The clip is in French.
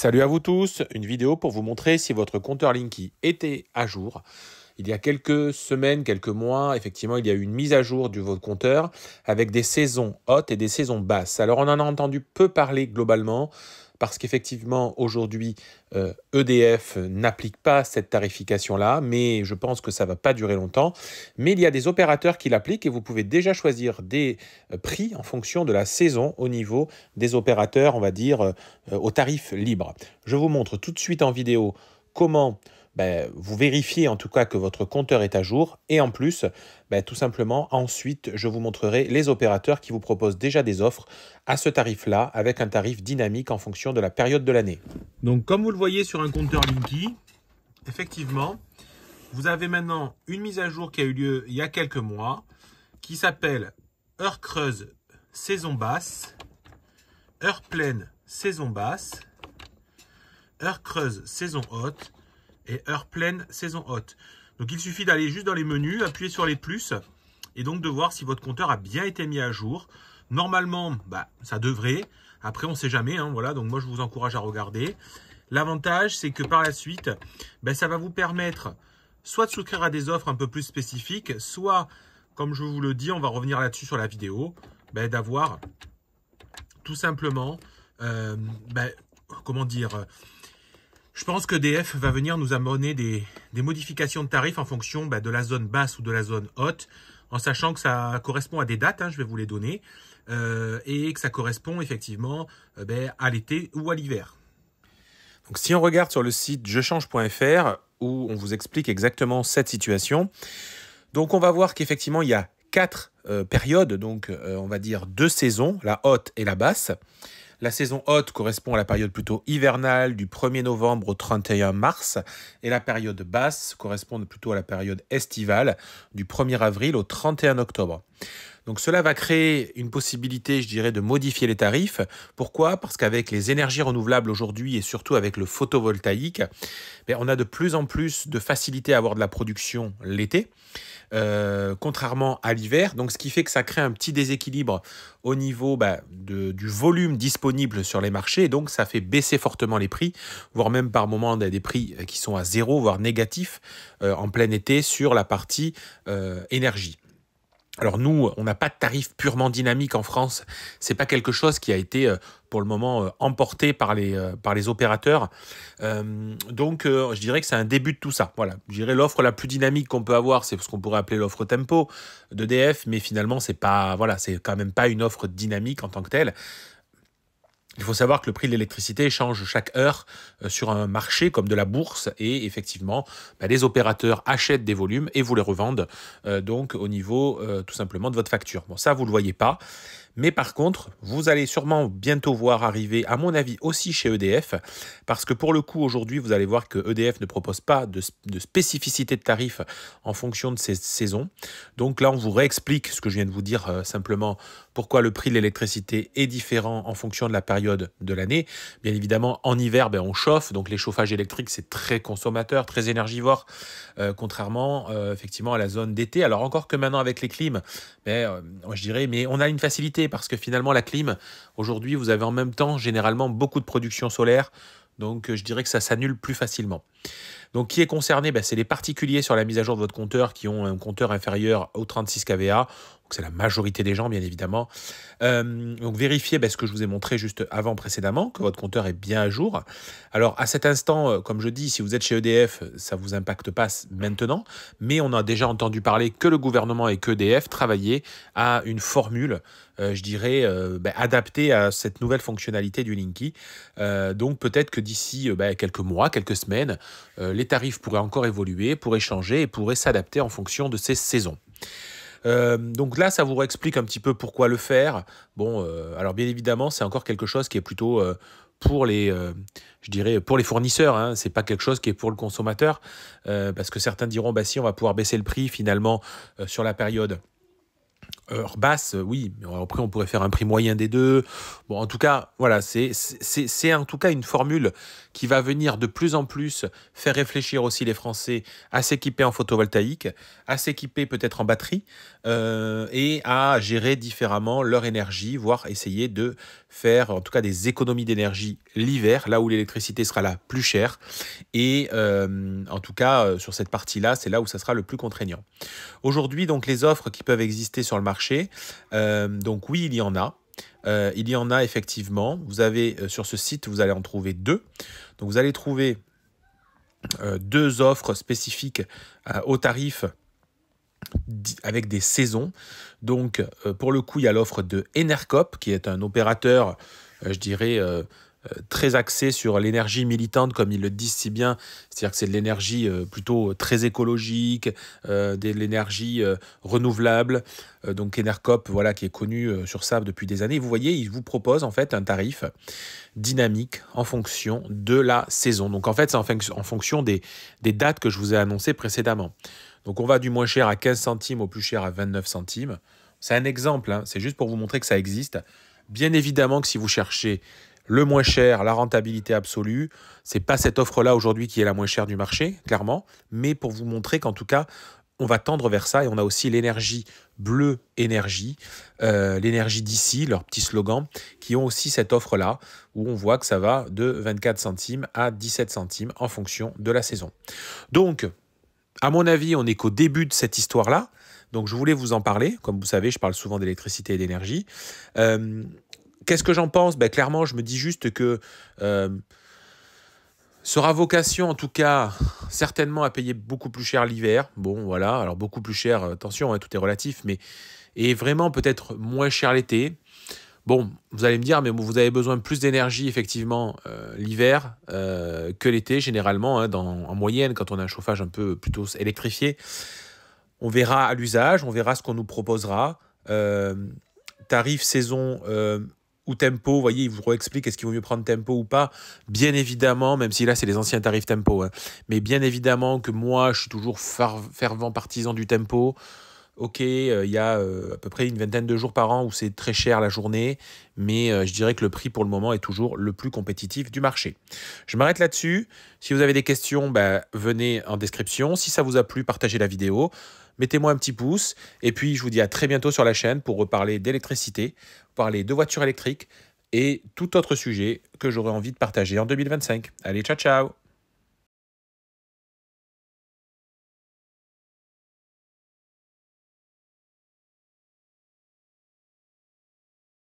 Salut à vous tous, une vidéo pour vous montrer si votre compteur Linky était à jour. Il y a quelques semaines, quelques mois, effectivement, il y a eu une mise à jour de votre compteur avec des saisons hautes et des saisons basses. Alors, on en a entendu peu parler globalement parce qu'effectivement, aujourd'hui, EDF n'applique pas cette tarification-là, mais je pense que ça ne va pas durer longtemps. Mais il y a des opérateurs qui l'appliquent et vous pouvez déjà choisir des prix en fonction de la saison au niveau des opérateurs, on va dire, au tarif libre. Je vous montre tout de suite en vidéo comment vous vérifiez en tout cas que votre compteur est à jour et en plus, tout simplement, ensuite, je vous montrerai les opérateurs qui vous proposent déjà des offres à ce tarif-là avec un tarif dynamique en fonction de la période de l'année. Donc, comme vous le voyez sur un compteur Linky, effectivement, vous avez maintenant une mise à jour qui a eu lieu il y a quelques mois qui s'appelle heure creuse saison basse, heure pleine saison basse, heure creuse saison haute et heure pleine saison haute. Donc il suffit d'aller juste dans les menus, appuyer sur les plus et donc de voir si votre compteur a bien été mis à jour. Normalement, ça devrait. Après, on ne sait jamais. Voilà, donc moi, je vous encourage à regarder. L'avantage, c'est que par la suite, ça va vous permettre soit de souscrire à des offres un peu plus spécifiques, soit, comme je vous le dis, on va revenir là-dessus sur la vidéo, d'avoir tout simplement, comment dire, je pense que EDF va venir nous amener des modifications de tarifs en fonction de la zone basse ou de la zone haute, en sachant que ça correspond à des dates, je vais vous les donner, et que ça correspond effectivement à l'été ou à l'hiver. Donc si on regarde sur le site jechange.fr, où on vous explique exactement cette situation, donc on va voir qu'effectivement il y a 4 périodes, donc on va dire 2 saisons, la haute et la basse. La saison haute correspond à la période plutôt hivernale du 1er novembre au 31 mars et la période basse correspond plutôt à la période estivale du 1er avril au 31 octobre. Donc cela va créer une possibilité, je dirais, de modifier les tarifs. Pourquoi? Parce qu'avec les énergies renouvelables aujourd'hui et surtout avec le photovoltaïque, on a de plus en plus de facilité à avoir de la production l'été. Contrairement à l'hiver, donc ce qui fait que ça crée un petit déséquilibre au niveau du volume disponible sur les marchés, et donc ça fait baisser fortement les prix, voire même par moments des prix qui sont à zéro, voire négatifs en plein été sur la partie énergie. Alors nous, on n'a pas de tarif purement dynamique en France. C'est pas quelque chose qui a été pour le moment emporté par les opérateurs. Donc je dirais que c'est un début de tout ça. Voilà, je dirais l'offre la plus dynamique qu'on peut avoir, c'est ce qu'on pourrait appeler l'offre tempo d'EDF, mais finalement c'est pas, voilà, c'est quand même pas une offre dynamique en tant que telle. Il faut savoir que le prix de l'électricité change chaque heure sur un marché comme de la bourse et effectivement, les opérateurs achètent des volumes et vous les revendent donc au niveau tout simplement de votre facture. Bon, ça, vous ne le voyez pas. Mais par contre, vous allez sûrement bientôt voir arriver, à mon avis, aussi chez EDF, parce que pour le coup, aujourd'hui, vous allez voir que EDF ne propose pas de spécificité de tarif en fonction de ces saisons. Donc là, on vous réexplique ce que je viens de vous dire simplement, pourquoi le prix de l'électricité est différent en fonction de la période de l'année. Bien évidemment, en hiver, on chauffe, donc les chauffages électriques, c'est très consommateur, très énergivore, contrairement effectivement à la zone d'été. Alors encore que maintenant avec les clims, je dirais, mais on a une facilité parce que finalement la clim, aujourd'hui, vous avez en même temps généralement beaucoup de production solaire, donc je dirais que ça s'annule plus facilement. Donc qui est concerné? C'est les particuliers sur la mise à jour de votre compteur qui ont un compteur inférieur au 36 kVA. C'est la majorité des gens, bien évidemment. Donc vérifiez ce que je vous ai montré juste avant précédemment, que votre compteur est bien à jour. Alors à cet instant, comme je dis, si vous êtes chez EDF, ça ne vous impacte pas maintenant, mais on a déjà entendu parler que le gouvernement et que EDF travaillaient à une formule, je dirais, adaptée à cette nouvelle fonctionnalité du Linky. Donc peut-être que d'ici quelques mois, quelques semaines, les tarifs pourraient encore évoluer, pourraient changer et pourraient s'adapter en fonction de ces saisons. Donc là, ça vous explique un petit peu pourquoi le faire. Bon, alors bien évidemment, c'est encore quelque chose qui est plutôt pour les, je dirais, pour les fournisseurs. C'est pas quelque chose qui est pour le consommateur, parce que certains diront, si on va pouvoir baisser le prix finalement sur la période Heure basse, oui, mais après on pourrait faire un prix moyen des deux. Bon, en tout cas, voilà, c'est en tout cas une formule qui va venir de plus en plus faire réfléchir aussi les Français à s'équiper en photovoltaïque, à s'équiper peut-être en batterie et à gérer différemment leur énergie, voire essayer de faire en tout cas des économies d'énergie l'hiver, là où l'électricité sera la plus chère. Et en tout cas, sur cette partie-là, c'est là où ça sera le plus contraignant. Aujourd'hui, donc, les offres qui peuvent exister sur le marché, donc oui, il y en a. Il y en a effectivement. Vous avez sur ce site, vous allez en trouver deux. Donc vous allez trouver deux offres spécifiques au tarif avec des saisons. Donc pour le coup, il y a l'offre de Enercop, qui est un opérateur, je dirais, très axé sur l'énergie militante, comme ils le disent si bien, c'est-à-dire que c'est de l'énergie plutôt très écologique, de l'énergie renouvelable. Donc Enercop, voilà, qui est connu sur ça depuis des années. Vous voyez, il vous propose en fait un tarif dynamique en fonction de la saison. Donc en fait, c'est en fonction des dates que je vous ai annoncées précédemment. Donc on va du moins cher à 15 centimes au plus cher à 29 centimes. C'est un exemple, hein, c'est juste pour vous montrer que ça existe. Bien évidemment que si vous cherchez le moins cher, la rentabilité absolue, c'est pas cette offre-là aujourd'hui qui est la moins chère du marché, clairement, mais pour vous montrer qu'en tout cas, on va tendre vers ça et on a aussi l'énergie bleue énergie, l'énergie d'ici, leur petit slogan, qui ont aussi cette offre-là où on voit que ça va de 24 centimes à 17 centimes en fonction de la saison. Donc, à mon avis, on n'est qu'au début de cette histoire-là. Donc, je voulais vous en parler. Comme vous savez, je parle souvent d'électricité et d'énergie. Qu'est-ce que j'en pense? Ben, clairement, je me dis juste que sera vocation, en tout cas, certainement à payer beaucoup plus cher l'hiver. Bon, voilà. Alors, beaucoup plus cher, attention, hein, tout est relatif, mais et vraiment peut-être moins cher l'été. Bon, vous allez me dire, mais vous avez besoin de plus d'énergie, effectivement, l'hiver que l'été, généralement, hein, en moyenne, quand on a un chauffage un peu plutôt électrifié. On verra à l'usage, on verra ce qu'on nous proposera. Tarif, saison ou tempo, vous voyez, il vous explique est-ce qu'il vaut mieux prendre tempo ou pas. Bien évidemment, même si là, c'est les anciens tarifs tempo, hein, mais bien évidemment que moi, je suis toujours fervent partisan du tempo. Ok, il y a à peu près une vingtaine de jours par an où c'est très cher la journée, mais je dirais que le prix pour le moment est toujours le plus compétitif du marché. Je m'arrête là-dessus. Si vous avez des questions, venez en description. Si ça vous a plu, partagez la vidéo. Mettez-moi un petit pouce. Et puis, je vous dis à très bientôt sur la chaîne pour reparler d'électricité, parler de voitures électriques et tout autre sujet que j'aurais envie de partager en 2025. Allez, ciao, ciao!